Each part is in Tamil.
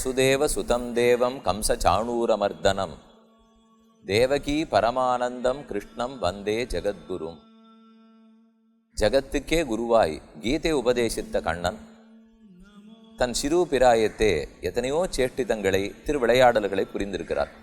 வசுதேவ சுதம் தேவம் கம்ச சாணூரமர்தனம் தேவகி பரமானந்தம் கிருஷ்ணம் வந்தே ஜெகத்குரும். ஜகத்துக்கே குருவாய் கீதை உபதேசித்த கண்ணன் தன் சிறு பிராயத்தே எத்தனையோ சேஷ்டிதங்களை திருவிளையாடல்களை புரிந்திருக்கிறார்.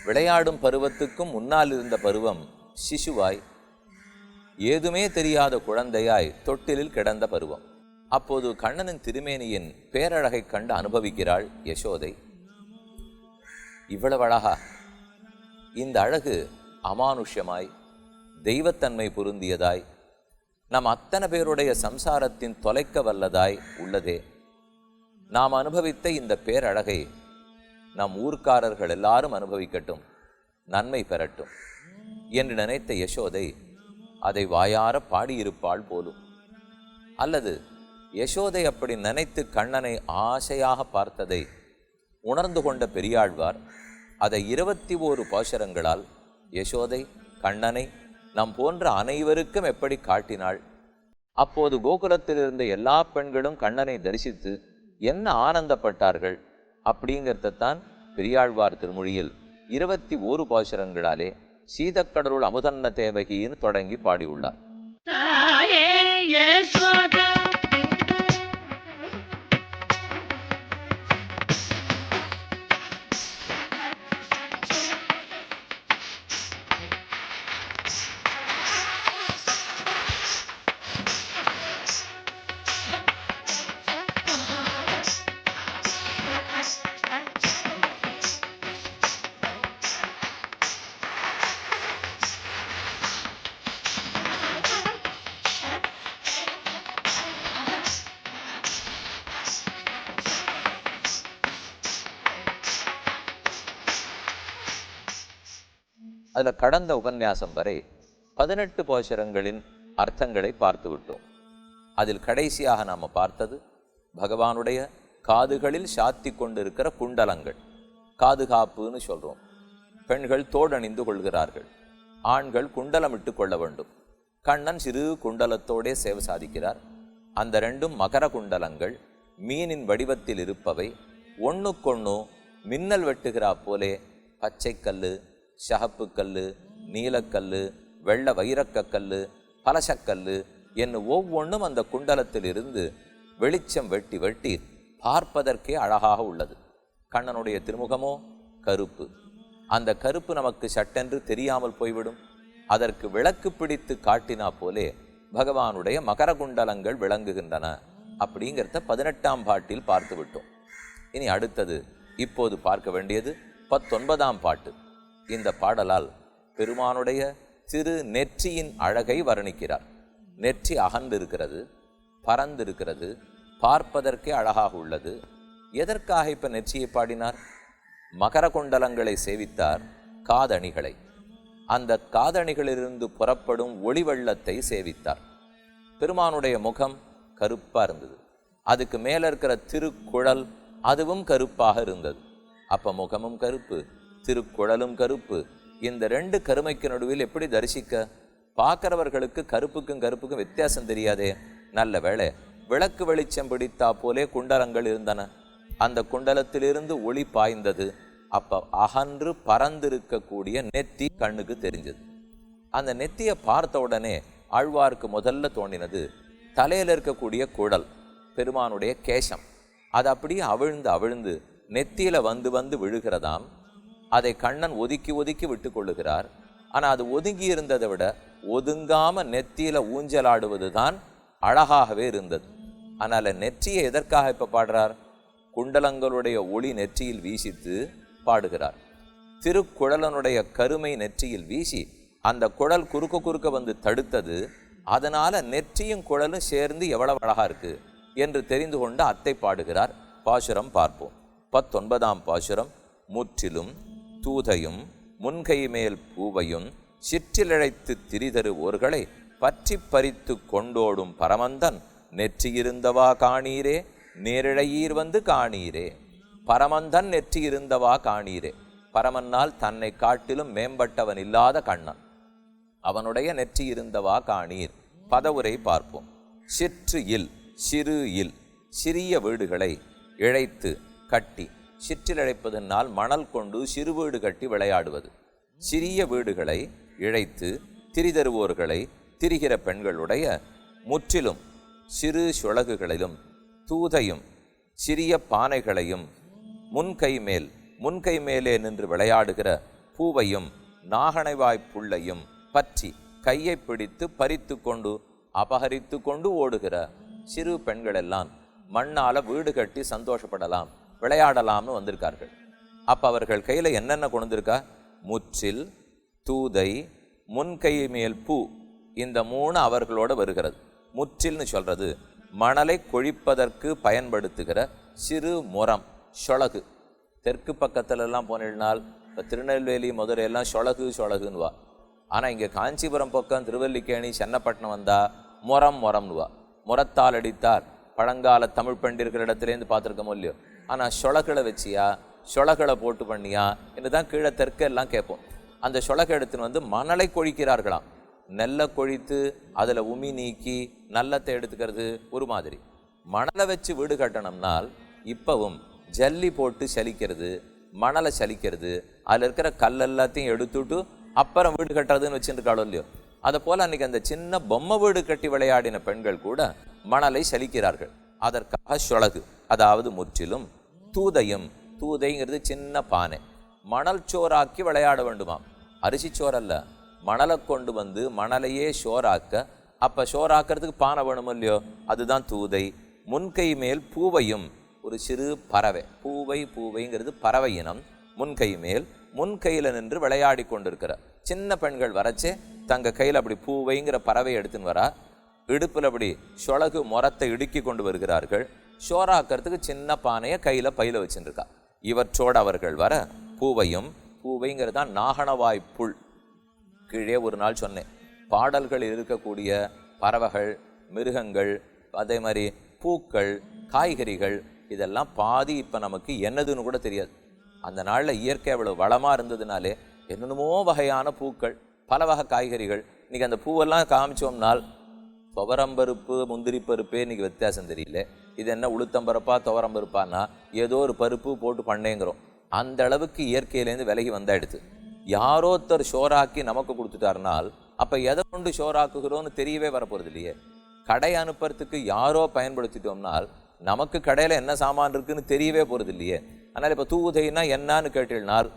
விளையாடும் பருவத்துக்கும் முன்னால் இருந்த பருவம் சிசுவாய், ஏதுமே தெரியாத குழந்தையாய் தொட்டிலில் கிடந்த பருவம். அப்போது கண்ணனின் திருமேனியின் பேரழகை கண்டு அனுபவிக்கிறாள் யசோதை. இவ்வளவு அழகா, இந்த அழகு அமானுஷ்யமாய் தெய்வத்தன்மை பொருந்தியதாய் நம் அத்தனை பேருடைய சம்சாரத்தின் தொலைக்க வல்லதாய் உள்ளதே. நாம் அனுபவித்த இந்த பேரழகை நம் ஊர்க்காரர்கள் எல்லாரும் அனுபவிக்கட்டும், நன்மை பெறட்டும் என்று நினைத்த யசோதை அதை வாயார பாடியிருப்பாள் போலும். அல்லது யசோதை அப்படி நினைத்து கண்ணனை ஆசையாக பார்த்ததை உணர்ந்து கொண்ட பெரியாழ்வார் அதை 21 பாசுரங்களால் யசோதை கண்ணனை நம் போன்ற அனைவருக்கும் எப்படி காட்டினாள். அப்போது கோகுலத்தில் இருந்த எல்லா பெண்களும் கண்ணனை தரிசித்து என்ன ஆனந்தப்பட்டார்கள் அப்படிங்கிறதான் பெரியாழ்வார் திருமொழியில் 21 பாசுரங்களாலே சீதக்கடலுள் அமுதன்ன தேவகின்னு தொடங்கி பாடியுள்ளார். அதில் கடந்த உபன்யாசம் வரை 18 பாசுரங்களின் அர்த்தங்களை பார்த்து விட்டோம். அதில் கடைசியாக நாம் பார்த்தது பகவானுடைய காதுகளில் சாத்தி கொண்டிருக்கிற குண்டலங்கள். காதுகாப்புன்னு சொல்கிறோம். பெண்கள் தோடணிந்து கொள்கிறார்கள், ஆண்கள் குண்டலமிட்டு கொள்ள வேண்டும். கண்ணன் சிறு குண்டலத்தோடே சேவை சாதிக்கிறார். அந்த ரெண்டும் மகர குண்டலங்கள், மீனின் வடிவத்தில் இருப்பவை. ஒன்றுக்கொன்று மின்னல் வெட்டுகிறா போலே பச்சைக்கல், சகப்புக்கல், நீலக்கல், வெள்ள வைரக்கக்கல், பலசக்கல் என்ன ஒவ்வொன்றும் அந்த குண்டலத்தில் இருந்து வெளிச்சம் வெட்டி வெட்டி பார்ப்பதற்கே அழகாக உள்ளது. கண்ணனுடைய திருமுகமோ கருப்பு. அந்த கருப்பு நமக்கு சட்டென்று தெரியாமல் போய்விடும். அதற்கு விளக்கு பிடித்து காட்டினா போலே பகவானுடைய மகர குண்டலங்கள் விளங்குகின்றன. அப்படிங்கிறத 18ஆம் பாட்டில் பார்த்து விட்டோம். இனி அடுத்தது இப்போது பார்க்க வேண்டியது 19ஆம் பாட்டு. இந்த பாடலால் பெருமானுடைய திரு நெற்றியின் அழகை வர்ணிக்கிறார். நெற்றி அகன்றிருக்கிறது, பறந்திருக்கிறது, பார்ப்பதற்கே அழகாக உள்ளது. எதற்காக இப்ப நெற்றியை பாடினார்? மகர குண்டலங்களை சேவித்தார், காதணிகளை. அந்த காதணிகளிலிருந்து புறப்படும் ஒளி வெள்ளத்தை சேவித்தார். பெருமானுடைய முகம் கருப்பாக இருந்தது. அதுக்கு மேலே இருக்கிற திருக்குழல் அதுவும் கருப்பாக இருந்தது. அப்போ முகமும் கருப்பு, திருக்குழலும் கருப்பு. இந்த ரெண்டு கருமைக்கு நடுவில் எப்படி தரிசிக்க? பார்க்கிறவர்களுக்கு கருப்புக்கும் கருப்புக்கும் வித்தியாசம் தெரியாதே. நல்ல வேளை விளக்கு வெளிச்சம் பிடித்தா போலே குண்டலங்கள் இருந்தன. அந்த குண்டலத்திலிருந்து ஒளி பாய்ந்தது. அப்போ அகன்று பறந்திருக்கக்கூடிய நெத்தி கண்ணுக்கு தெரிஞ்சது. அந்த நெத்தியை பார்த்த உடனே ஆழ்வார்க்கு முதல்ல தோன்றினது தலையில் இருக்கக்கூடிய குழல், பெருமானுடைய கேசம். அது அப்படியே அவிழ்ந்து அவிழ்ந்து நெத்தியில வந்து வந்து விழுகிறதாம். அதை கண்ணன் ஒதுக்கி ஒதுக்கி விட்டு கொள்ளுகிறார். ஆனால் அது ஒதுங்கி இருந்ததை விட ஒதுங்காம நெத்தியில ஊஞ்சலாடுவது தான் அழகாகவே இருந்தது. அதனால நெற்றியை எதற்காக இப்ப பாடுறார்? குண்டலங்களுடைய ஒளி நெற்றியில் வீசித்து பாடுகிறார். திருக்குழலனுடைய கருமை நெற்றியில் வீசி அந்த குழல் குறுக்க குறுக்க வந்து தடுத்தது. அதனால நெற்றியும் குழலும் சேர்ந்து எவ்வளவு அழகா இருக்கு என்று தெரிந்து கொண்டு அத்தை பாடுகிறார். பாசுரம் பார்ப்போம். 19ஆம் பாசுரம். முற்றிலும் தூதையும் முன்கை மேல் பூவையும் சிற்றிழைத்து திரிதரு ஓர்களை பற்றி பறித்து கொண்டோடும் பரமந்தன் நெற்றியிருந்தவா காணீரே நேரிழையீர் வந்து காணீரே. பரமந்தன் நெற்றியிருந்தவா காணீரே. பரமன்னால் தன்னை காட்டிலும் மேம்பட்டவன் இல்லாத கண்ணன், அவனுடைய நெற்றியிருந்தவா காணீர். பதவுரை பார்ப்போம். சிற்று இல் சிறு இல் சிறிய வீடுகளை இழைத்து கட்டி, சிற்றிழைப்பதனால் மணல் கொண்டு சிறு வீடு கட்டி விளையாடுவது. சிறிய வீடுகளை இழைத்து திரிதருவோர்களை திரிகிற பெண்களுடைய முற்றிலும் சிறு சுளகுகளிலும் தூதையும் சிறிய பானைகளையும் முன்கை மேலே நின்று விளையாடுகிற பூவையும் நாகனைவாய் புள்ளையும் பற்றி கையை பிடித்து பறித்து கொண்டு அபகரித்து கொண்டு ஓடுகிற சிறு பெண்களெல்லாம் மண்ணால வீடு கட்டி சந்தோஷப்படலாம், விளையாடலாம்னு வந்திருக்கார்கள். அப்போ அவர்கள் கையில் என்னென்ன கொண்டிருக்கா? முற்றில், தூதை, முன்கை மேல் பூ, இந்த 3 அவர்களோட வருகிறது. முற்றில்னு சொல்றது மணலை கொழிப்பதற்கு பயன்படுத்துகிற சிறு முறம், சொளகு. தெற்கு பக்கத்துலலாம் போனால் இப்போ திருநெல்வேலி மதுரையெல்லாம் சொளகுன்னுவா. ஆனால் இங்கே காஞ்சிபுரம் பக்கம் திருவல்லிக்கேணி சென்னப்பட்டினம் வந்தால் முரம்னுவா. முரத்தால் அடித்தார் பழங்கால தமிழ் பண்டிதர்களிடத்துலேருந்து பார்த்துருக்கமோ இல்லையோ. ஆனால் சொளகளை வச்சியா, சொளகளை போட்டு பண்ணியா என்று தான் கீழே தெற்கெல்லாம் கேட்போம். அந்த சொளகை எடுத்துன்னு வந்து மணலை கொழிக்கிறார்களாம். நெல்லை கொழித்து அதில் உமி நீக்கி நல்லத்தை எடுத்துக்கிறது ஒரு மாதிரி. மணலை வச்சு வீடு கட்டணும்னால் இப்பவும் ஜல்லி போட்டு சலிக்கிறது, மணலை சலிக்கிறது, அதில் இருக்கிற கல் எல்லாத்தையும் எடுத்துட்டு அப்புறம் வீடு கட்டுறதுன்னு வச்சுருக்காளோ இல்லையோ. அதை போல் அன்றைக்கி அந்த சின்ன பொம்மை வீடு கட்டி விளையாடின பெண்கள் கூட மணலை சலிக்கிறார்கள். அதற்காக சொளகு, அதாவது முற்றிலும். தூதையும், தூதைங்கிறது சின்ன பானை, மணல் சோறாக்கி விளையாட வேண்டுமாம். அரிசி சோறல்ல, மணலை கொண்டு வந்து மணலையே சோறாக்க. அப்போ சோறாக்கிறதுக்கு பானை வேணும் இல்லையோ, அதுதான் தூதை. முன்கை மேல் பூவையும், ஒரு சிறு பறவை. பூவைங்கிறது பறவை இனம். முன்கை மேல், முன்கையில் நின்று விளையாடி கொண்டிருக்கிற சின்ன பெண்கள் வரச்சே தங்க கையில் அப்படி பூவைங்கிற பறவையை எடுத்துன்னு வரா. இடுப்பில் அப்படி சொளகு முரத்தை இடுக்கி கொண்டு வருகிறார்கள். சோறாக்கிறதுக்கு சின்ன பானையை கையில் பையில் வச்சுருக்கா. இவற்றோடு அவர்கள் வர பூவையும், பூவைங்கிறது தான் நாகனவாய் புல். கீழே ஒரு நாள் சொன்னேன், பாடல்கள் இருக்கக்கூடிய பறவைகள், மிருகங்கள், அதே மாதிரி பூக்கள், காய்கறிகள், இதெல்லாம் பாதி இப்போ நமக்கு என்னதுன்னு கூட தெரியாது. அந்த நாளில் இயற்கை அவ்வளோ வளமாக இருந்ததுனாலே என்னென்னமோ வகையான பூக்கள், பல வகை காய்கறிகள். இன்றைக்கி அந்த பூவெல்லாம் காமிச்சோம்னால் துவரம்பருப்பு, முந்திரி பருப்பே இன்றைக்கி வித்தியாசம் தெரியல. இது என்ன உளுத்தம்பருப்பா துவரம்பருப்பான்னா ஏதோ ஒரு பருப்பு போட்டு பண்ணேங்கிறோம். அந்த அளவுக்கு இயற்கையிலேருந்து விலகி வந்தாயிடுது. யாரோத்தர் ஷோராக்கி நமக்கு கொடுத்துட்டாருனால் அப்போ எதை கொண்டு ஷோராக்குகிறோன்னு தெரியவே வரப்போகிறது இல்லையே. கடை அனுப்புறதுக்கு யாரோ பயன்படுத்திட்டோம்னால் நமக்கு கடையில் என்ன சாமான் இருக்குன்னு தெரியவே போகிறது இல்லையே. அதனால் இப்போ தூதைனா என்னான்னு கேட்டீங்கனால்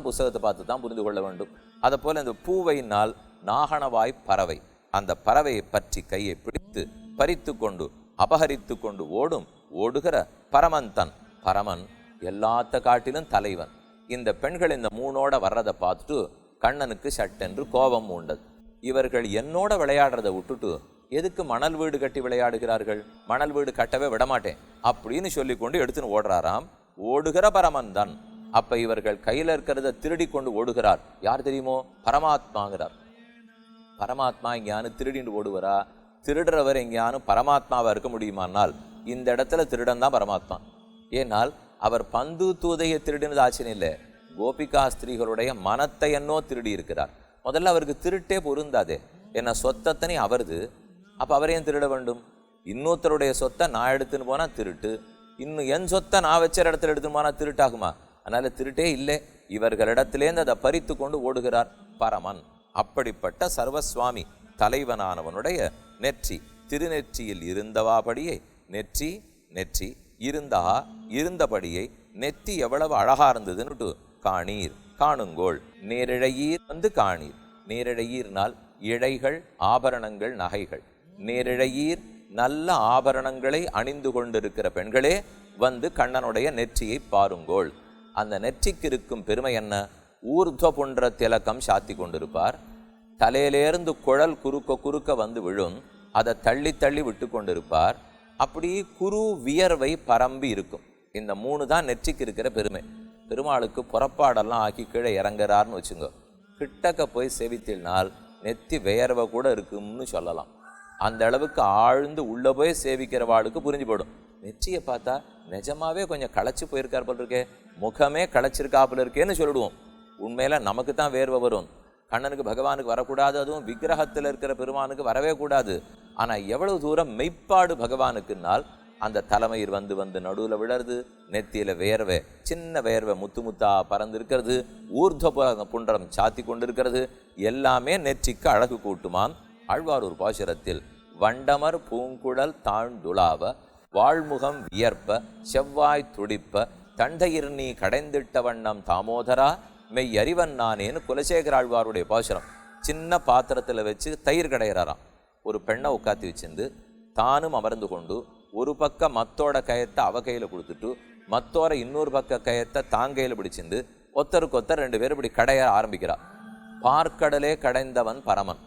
புஸ்தகத்தை பார்த்து தான் புரிந்து கொள்ள வேண்டும். அதை போல் இந்த பூவையினால் நாகனவாய் பறவை, அந்த பறவையை பற்றி கையை பிடித்து பறித்து கொண்டு அபகரித்து கொண்டு ஓடுகிற பரமந்தன். பரமன் எல்லாத்த காட்டிலும் தலைவன். இந்த பெண்கள் இந்த 3ஓட வர்றதை பார்த்துட்டு கண்ணனுக்கு சட்டென்று கோபம் உண்டது. இவர்கள் என்னோட விளையாடுறதை விட்டுட்டு எதுக்கு மணல் வீடு கட்டி விளையாடுகிறார்கள்? மணல் வீடு கட்டவே விடமாட்டேன் அப்படின்னு சொல்லி கொண்டு எடுத்துன்னு ஓடுறாராம். ஓடுகிற பரமந்தன். அப்ப இவர்கள் கையில் இருக்கிறத திருடி கொண்டு ஓடுகிறார். யார் தெரியுமோ? பரமாத்மாங்கிறார். பரமாத்மா எங்கேயானு திருடிண்டு ஓடுவரா? திருடுறவர் எங்கேயானு பரமாத்மாவா இருக்க முடியுமானால் இந்த இடத்துல திருடன் தான் பரமாத்மா. ஏனால் அவர் பந்து தூதையை திருடினது ஆச்சரியம் இல்லை, கோபிகா ஸ்திரீகளுடைய மனத்தை என்னோ திருடி இருக்கிறார். முதல்ல அவருக்கு திருட்டே பொருந்தாதே, என்ன சொத்தத்தனி அவருது. அப்போ அவரையும் திருட வேண்டும். இன்னொருத்தருடைய சொத்தை நான் எடுத்துன்னு போனால் திருட்டு, இன்னும் என் சொத்தை நான் வச்ச இடத்துல எடுத்துன்னு போனால் திருட்டாகுமா? அதனால் திருட்டே இல்லை. இவர்களிடத்திலேருந்து அதை பறித்து கொண்டு ஓடுகிறார் பரமன். அப்படிப்பட்ட சர்வஸ்வாமி தலைவனானவனுடைய நெற்றி, திருநெற்றியில் இருந்தவாபடியை நெற்றி இருந்தபடியை நெத்தி எவ்வளவு அழகா இருந்ததுன்னுட்டு காணீர், காணுங்கோள். நேரிழையீர் வந்து காணீர். நேரிழையீர்னால் இழைகள், ஆபரணங்கள், நகைகள். நேரிழையீர் நல்ல ஆபரணங்களை அணிந்து கொண்டிருக்கிற பெண்களே வந்து கண்ணனுடைய நெற்றியை பாருங்கோள். அந்த நெற்றிக்கு இருக்கும் பெருமை என்ன? ஊர்த்வ புன்ற திலக்கம் சாத்தி கொண்டிருப்பார். தலையிலேருந்து குழல் குறுக்க வந்து விழும், அதை தள்ளி தள்ளி விட்டு கொண்டிருப்பார். அப்படி குரு வியர்வை பரம்பி இருக்கும். இந்த 3 தான் நெற்றிக்கு இருக்கிற பெருமை. பெருமாளுக்கு புறப்பாடெல்லாம் ஆக்கி கீழே இறங்குறாருன்னு வச்சுங்க. கிட்டக்க போய் சேவித்தினால் நெத்தி வேர்வை கூட இருக்கும்னு சொல்லலாம். அந்த அளவுக்கு ஆழ்ந்து உள்ளே போய் சேவிக்கிறவாளுக்கு புரிஞ்சு போடும். நெற்றியை பார்த்தா நிஜமாவே கொஞ்சம் களைச்சி போயிருக்கார் போல் இருக்கே, முகமே களைச்சிருக்காப்புல இருக்கேன்னு சொல்லிடுவோம். உண்மையில நமக்கு தான் வேர்வை வரும். கண்ணனுக்கு பகவானுக்கு வரக்கூடாது, அதுவும் விக்கிரகத்தில் இருக்கிற பெருமானுக்கு வரவே கூடாது. ஆனால் எவ்வளவு தூரம் மெய்ப்பாடு பகவானுக்குன்னால் அந்த தலைமயிர் வந்து வந்து நடுவில் விழருது, நெத்தியில் வேர்வை சின்ன வேர்வை முத்து முத்தா பறந்து இருக்கிறது, ஊர்ಧ್ವ புண்டரம் சாத்தி கொண்டிருக்கிறது. எல்லாமே நெற்றிக்கு அழகு கூட்டுமாம். ஆழ்வாரூர் பாசுரத்தில் வண்டமர் பூங்குழல் தாழ்ந்துளாவ வாழ்முகம் வியர்ப்ப செவ்வாய் துடிப்ப தண்டையிர் நீ கடைந்திட்ட வண்ணம் தாமோதரா மெய் அறிவன் நானேன்னு குலசேகர ஆழ்வாருடைய பாசுரம். சின்ன பாத்திரத்தில் வச்சு தயிர் கடையிறாராம். ஒரு பெண்ணை உட்காத்தி வச்சிருந்து தானும் அமர்ந்து கொண்டு ஒரு பக்கம் மத்தோட கயத்தை அவ கையில் கொடுத்துட்டு மத்தோட இன்னொரு பக்க கயத்தை தாங்கையில் பிடிச்சிருந்து ஒத்தருக்கு ஒத்தர் 2 பேரும் இப்படி கடைய ஆரம்பிக்கிறார். பார்க்கடலே கடைந்தவன் பரமன்.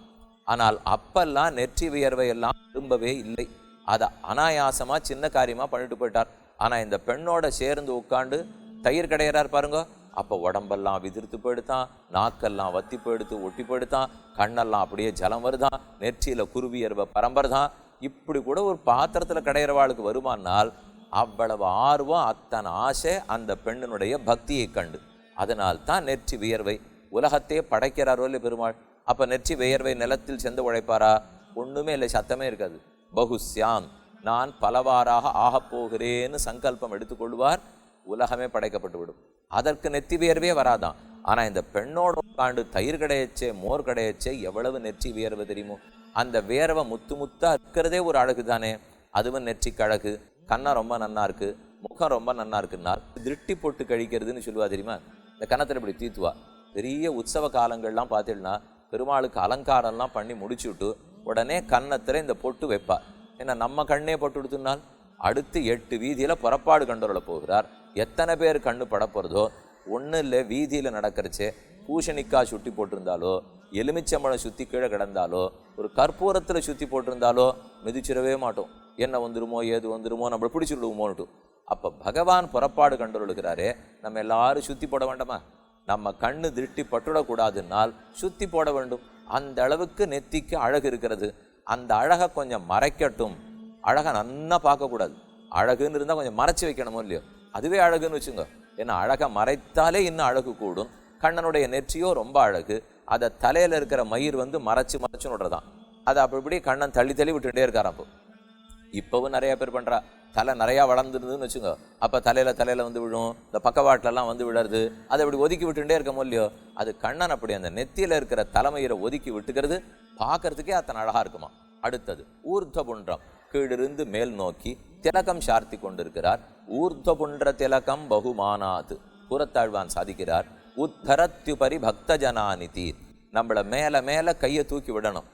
ஆனால் அப்பெல்லாம் நெற்றி வியர்வை எல்லாம் விரும்பவே இல்லை. அதை அனாயாசமா சின்ன காரியமா பண்ணிட்டு போயிட்டார். ஆனா இந்த பெண்ணோட சேர்ந்து உட்காண்டு தயிர் கடையிறார் பாருங்க, அப்போ உடம்பெல்லாம் விதிர்த்து போயிடுத்தான், நாக்கெல்லாம் வத்தி போயிடுத்து ஒட்டி போயிடுத்தான், கண்ணெல்லாம் அப்படியே ஜலம் வருதான், நெற்றியில குருவியர்வை பரம்பர்தான். இப்படி கூட ஒரு பாத்திரத்தில் கடையிறவாளுக்கு வருமானால் அவ்வளவு ஆர்வம், அத்தனை ஆசை அந்த பெண்ணினுடைய பக்தியை கண்டு. அதனால் தான் நெற்றி வியர்வை. உலகத்தையே படைக்கிறாரோ இல்லை பெருமாள். அப்போ நெற்றி வியர்வை நிலத்தில் சென்று உழைப்பாரா? ஒன்றுமே இல்லை, சத்தமே இருக்காது. பகுஸ்யாம், நான் பலவாறாக ஆகப்போகிறேன்னு சங்கல்பம் எடுத்துக்கொள்வார், உலகமே படைக்கப்பட்டு விடும். அதற்கு நெற்றி வியர்வே வராதான். ஆனால் இந்த பெண்ணோட உட்காண்டு தயிர் கடையச்சே மோர் கடையச்சே எவ்வளவு நெற்றி வியர்வை தெரியுமோ. அந்த வேர்வை முத்து முத்தா இருக்கிறதே ஒரு அழகு தானே. அதுவும் நெற்றிக்கு அழகு. கண்ணம் ரொம்ப நன்னா இருக்கு, முகம் ரொம்ப நன்னா இருக்குன்னா திருஷ்டி போட்டு கழிக்கிறதுன்னு சொல்லுவா தெரியுமா. இந்த கன்னத்தில் இப்படி தீத்துவா. பெரிய உற்சவ காலங்கள்லாம் பார்த்தீங்கன்னா பெருமாளுக்கு அலங்காரம்லாம் பண்ணி முடிச்சுட்டு உடனே கன்னத்தில் இந்த பொட்டு வைப்பா. ஏன்னா நம்ம கண்ணே பொட்டு கொடுத்துனால் அடுத்து 8 வீதியில் புறப்பாடு கண்டவர்களை போகிறார். எத்தனை பேர் கண்ணு பட போகிறதோ. ஒன்றும் இல்லை, வீதியில் நடக்கிறச்சே பூசணிக்காய் சுட்டி போட்டிருந்தாலோ, எலுமிச்சம்பழம் சுற்றி கீழே கிடந்தாலோ, ஒரு கற்பூரத்தில் சுற்றி போட்டிருந்தாலோ மிதிச்சிடவே மாட்டோம். என்ன வந்துருமோ ஏது வந்துருமோ நம்மளை பிடிச்சிடுவோமோன்ட்டு. அப்போ பகவான் புறப்பாடு கண்டொழுகிறாரே, நம்ம எல்லாரும் சுற்றி போட வேண்டாமா? நம்ம கண்ணு திருஷ்டி பட்டுடக்கூடாதுன்னால் சுற்றி போட வேண்டும். அந்த அளவுக்கு நெத்திக்கு அழகு இருக்கிறது. அந்த அழகை கொஞ்சம் மறைக்கட்டும். அழகை நன்னா பார்க்கக்கூடாது. அழகுன்னு இருந்தால் கொஞ்சம் மறைச்சி வைக்கணுமோ இல்லையோ, அதுவே அழகுன்னு வச்சுங்க. ஏன்னா அழகை மறைத்தாலே இன்னும் அழகு கூடும். கண்ணனுடைய நெற்றியோ ரொம்ப அழகு. அதை தலையில் இருக்கிற மயிர் வந்து மறைச்சுன்னு விடுறதான். அதை அப்படி கண்ணன் தள்ளி தள்ளி விட்டுகிட்டே இருக்காராம். இப்போவும் நிறைய பேர் பண்ணுறா. தலை நிறையா வளர்ந்துருதுன்னு வச்சுங்க, அப்போ தலையில் வந்து விழும், இந்த பக்கவாட்டிலலாம் வந்து விழருது. அதை அப்படி ஒதுக்கி விட்டுட்டே இருக்கமோ இல்லையோ, அது கண்ணன் அப்படி அந்த நெத்தியில் இருக்கிற தலைமயிரை ஒதுக்கி விட்டுக்கிறது பார்க்கறதுக்கே அத்தனை அழகாக இருக்குமா. அடுத்தது ஊர்ಧ್ವ புண்டம், கீழிருந்து மேல் நோக்கி திலகம் சார்த்தி கொண்டிருக்கிறார். ஊர்ಧ್ವ புண்ட திலகம் பகுமானாது புறத்தாழ்வான் சாதிக்கிறார். உத்தரத்யுபரி பக்த ஜனானிதி, நம்மளை மேலே மேலே கையை தூக்கி விடணும்,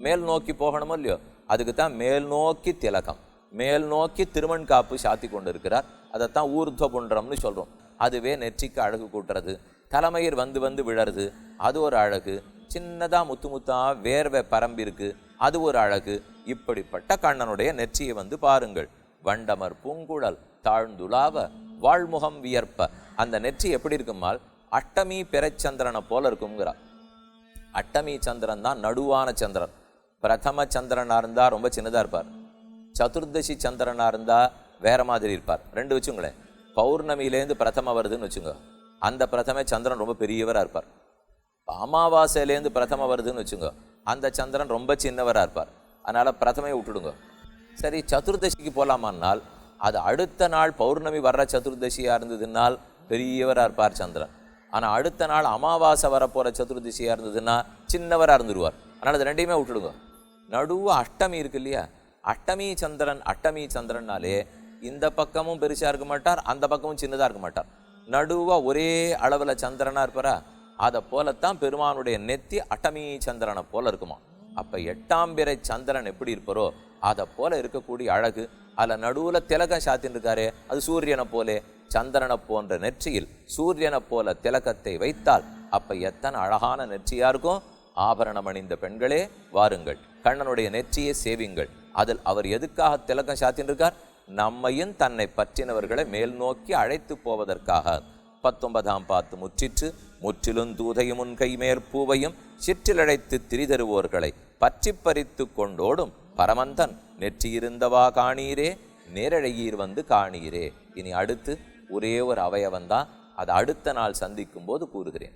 மேல் நோக்கி போகணுமோ இல்லையோ. அதுக்கு தான் மேல் நோக்கி திலகம், மேல் நோக்கி திருமண் காப்பு சாத்தி கொண்டு இருக்கிறார். அதைத்தான் ஊர்ಧ್ವ புண்டரம்னு சொல்கிறோம். அதுவே நெற்றிக்கு அழகு கூட்டுறது. தலைமயிர் வந்து வந்து விழறது, அது ஒரு அழகு. சின்னதாக முத்து முத்தா வேர்வை பரம்பிருக்கு, அது ஒரு அழகு. இப்படிப்பட்ட கண்ணனுடைய நெற்றியை வந்து பாருங்கள். வண்டமர் பூங்குழல் தாழ்ந்துலாவ வாழ்முகம் வியர்ப்ப, அந்த நெற்றி எப்படி இருக்குமால் அஷ்டமி பிறைச்சந்திரனை போல இருக்குங்கிறார். அஷ்டமி சந்திரன் தான் நடுவான சந்திரன். பிரதம சந்திரனாக இருந்தால் ரொம்ப சின்னதாக இருப்பார். சதுர்தசி சந்திரனாக இருந்தால் வேற மாதிரி இருப்பார். 2 வச்சுங்களேன். பௌர்ணமியிலேருந்து பிரதம வருதுன்னு வச்சுங்க, அந்த பிரதம சந்திரன் ரொம்ப பெரியவராக இருப்பார். அமாவாசையிலேருந்து பிரதம வருதுன்னு வச்சுங்க, அந்த சந்திரன் ரொம்ப சின்னவராக இருப்பார். அதனால் பிரதமையை விட்டுடுங்க. சரி, சதுர்தசிக்கு போகலாமான்னால் அது அடுத்த நாள் பௌர்ணமி வர்ற சதுர்தசியாக இருந்ததுனால் பெரியவராக இருப்பார் சந்திரன். ஆனால் அடுத்த நாள் அமாவாசை வரப்போகிற சதுர்தசியாக இருந்ததுன்னா சின்னவராக இருந்துருவார். அதனால் அது 2யுமே விட்டுடுங்க. நடுவு அஷ்டமி இருக்கு இல்லையா, அஷ்டமி சந்திரன்னாலே இந்த பக்கமும் பெருசாக இருக்க மாட்டார், அந்த பக்கமும் சின்னதாக இருக்க மாட்டார். நடுவாக ஒரே அளவில் சந்திரனாக இருப்பாரா. அதை போலத்தான் பெருமானுடைய நெத்தி அஷ்டமி சந்திரனை போல இருக்குமா. அப்போ 8ஆம் பிறை சந்திரன் எப்படி இருப்பாரோ அதை போல இருக்கக்கூடிய அழகு. அதில் நடுவில் திலகம் சாத்தின்னு இருக்காரே, அது சூரியனை போலே. சந்திரனை போன்ற நெற்றியில் சூரியனை போல திலகத்தை வைத்தால் அப்போ எத்தனை அழகான நெற்றியாக இருக்கும். ஆபரணம் அணிந்த பெண்களே வாருங்கள், கண்ணனுடைய நெற்றியை சேவிங்கள். அதில் அவர் எதுக்காக திலகம் சாத்தின்னு இருக்கார்? நம்மையும் தன்னை பற்றினவர்களை மேல் நோக்கி அழைத்து போவதற்காக. 19ஆம் பாத்து முற்றிற்று. முற்றிலும் தூதையும் உன் கைமேற்பூவையும் சிற்றிலழைத்து திரிதருவோர்களை பற்றி பறித்து கொண்டோடும் பரமந்தன் நெற்றியிருந்தவா காணீரே நேரழகீர் வந்து காணீரே. இனி அடுத்து ஒரே ஒரு அவயவந்தான், அதை அடுத்த நாள் சந்திக்கும் போது கூறுகிறேன்.